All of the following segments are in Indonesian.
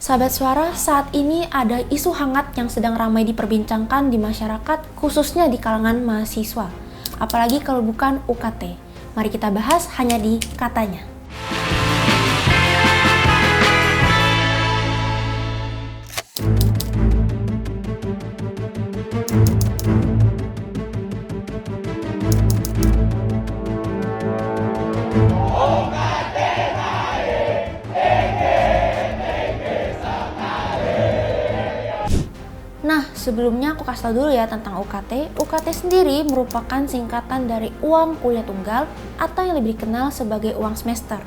Sahabat Suara, saat ini ada isu hangat yang sedang ramai diperbincangkan di masyarakat, khususnya di kalangan mahasiswa. Apalagi kalau bukan UKT. Mari kita bahas hanya di Katanya. Nah, sebelumnya aku kasih tau dulu ya tentang UKT. UKT sendiri merupakan singkatan dari uang kuliah tunggal atau yang lebih dikenal sebagai uang semester.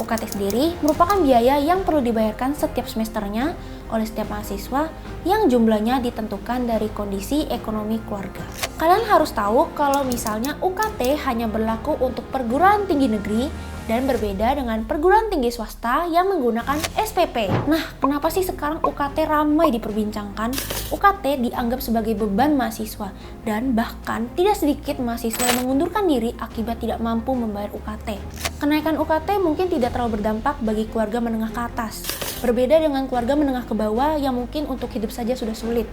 UKT sendiri merupakan biaya yang perlu dibayarkan setiap semesternya oleh setiap mahasiswa yang jumlahnya ditentukan dari kondisi ekonomi keluarga. Kalian harus tahu kalau misalnya UKT hanya berlaku untuk perguruan tinggi negeri dan berbeda dengan perguruan tinggi swasta yang menggunakan SPP. Nah, kenapa sih sekarang UKT ramai diperbincangkan? UKT dianggap sebagai beban mahasiswa dan bahkan tidak sedikit mahasiswa yang mengundurkan diri akibat tidak mampu membayar UKT. Kenaikan UKT mungkin tidak terlalu berdampak bagi keluarga menengah ke atas. Berbeda dengan keluarga menengah ke bawah yang mungkin untuk hidup saja sudah sulit.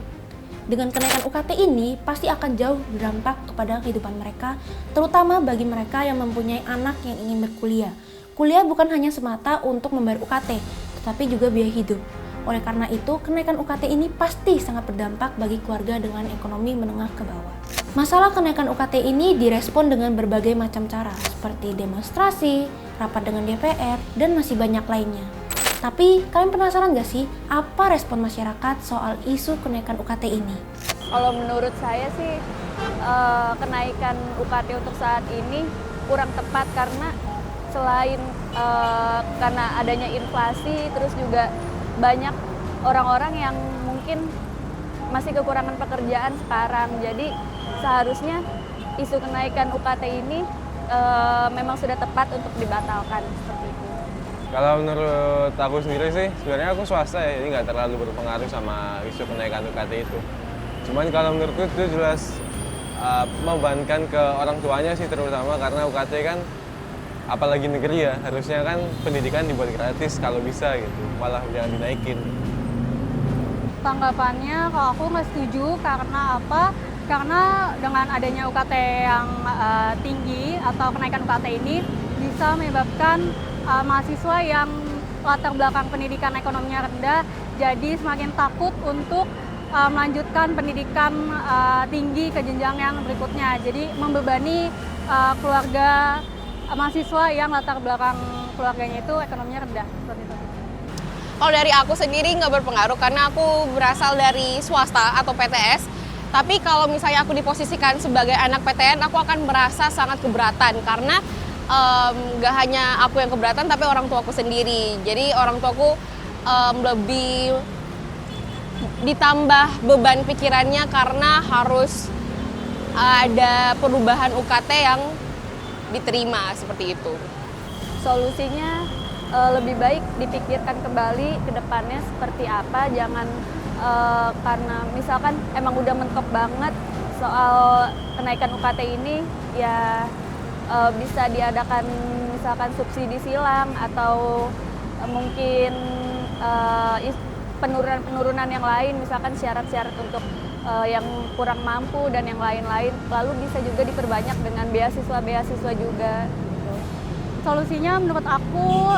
Dengan kenaikan UKT ini pasti akan jauh berdampak kepada kehidupan mereka, terutama bagi mereka yang mempunyai anak yang ingin berkuliah. Kuliah bukan hanya semata untuk membayar UKT, tetapi juga biaya hidup. Oleh karena itu, kenaikan UKT ini pasti sangat berdampak bagi keluarga dengan ekonomi menengah ke bawah. Masalah kenaikan UKT ini direspon dengan berbagai macam cara, seperti demonstrasi, rapat dengan DPR, dan masih banyak lainnya. Tapi, kalian penasaran gak sih apa respon masyarakat soal isu kenaikan UKT ini? Kalau menurut saya sih, kenaikan UKT untuk saat ini kurang tepat karena selain karena adanya inflasi, terus juga banyak orang-orang yang mungkin masih kekurangan pekerjaan sekarang. Jadi seharusnya isu kenaikan UKT ini memang sudah tepat untuk dibatalkan seperti itu. Kalau menurut aku sendiri sih, sebenarnya aku swasta ya, jadi nggak terlalu berpengaruh sama isu kenaikan UKT itu. Cuman kalau menurutku itu jelas membebankan ke orang tuanya sih terutama karena UKT kan, apalagi negeri ya, harusnya kan pendidikan dibuat gratis kalau bisa gitu, malah jangan dinaikin. Tanggapannya kalau aku nggak setuju karena apa? Karena dengan adanya UKT yang tinggi atau kenaikan UKT ini bisa menyebabkan mahasiswa yang latar belakang pendidikan ekonominya rendah jadi semakin takut untuk melanjutkan pendidikan tinggi ke jenjang yang berikutnya. Jadi membebani keluarga mahasiswa yang latar belakang keluarganya itu ekonominya rendah seperti itu. Kalau dari aku sendiri nggak berpengaruh karena aku berasal dari swasta atau PTS. Tapi kalau misalnya aku diposisikan sebagai anak PTN, aku akan merasa sangat keberatan karena nggak hanya aku yang keberatan, tapi orang tuaku sendiri. Jadi orang tuaku lebih ditambah beban pikirannya karena harus ada perubahan UKT yang diterima seperti itu. Solusinya lebih baik dipikirkan kembali ke depannya seperti apa. Jangan karena misalkan emang udah mentok banget soal kenaikan UKT ini, ya bisa diadakan misalkan subsidi silang atau mungkin penurunan yang lain, misalkan syarat-syarat untuk yang kurang mampu dan yang lain-lain. Lalu bisa juga diperbanyak dengan beasiswa juga. Solusinya menurut aku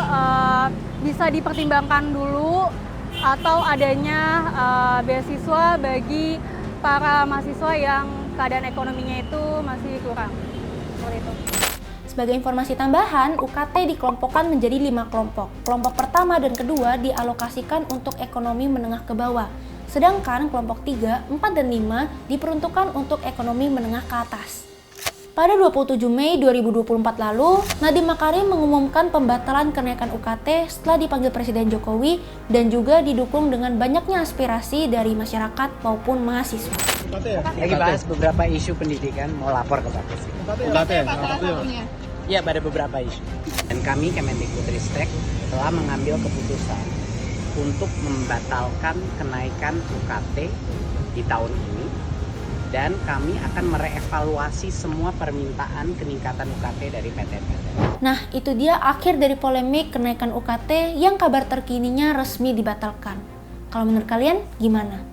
bisa dipertimbangkan dulu atau adanya beasiswa bagi para mahasiswa yang keadaan ekonominya itu masih kurang. Seperti itu. Sebagai informasi tambahan, UKT dikelompokkan menjadi 5 kelompok. Kelompok pertama dan kedua dialokasikan untuk ekonomi menengah ke bawah. Sedangkan kelompok 3, 4, dan 5 diperuntukkan untuk ekonomi menengah ke atas. Pada 27 Mei 2024 lalu, Nadiem Makarim mengumumkan pembatalan kenaikan UKT setelah dipanggil Presiden Jokowi dan juga didukung dengan banyaknya aspirasi dari masyarakat maupun mahasiswa. Lagi bahas beberapa isu pendidikan, mau lapor ke Pak Presiden. UKT ya? Ya, pada beberapa isu. Dan kami Kemendikbudristek telah mengambil keputusan untuk membatalkan kenaikan UKT di tahun ini. Dan kami akan merevaluasi semua permintaan peningkatan UKT dari PTN-PTN. Nah, itu dia akhir dari polemik kenaikan UKT yang kabar terkininya resmi dibatalkan. Kalau menurut kalian gimana?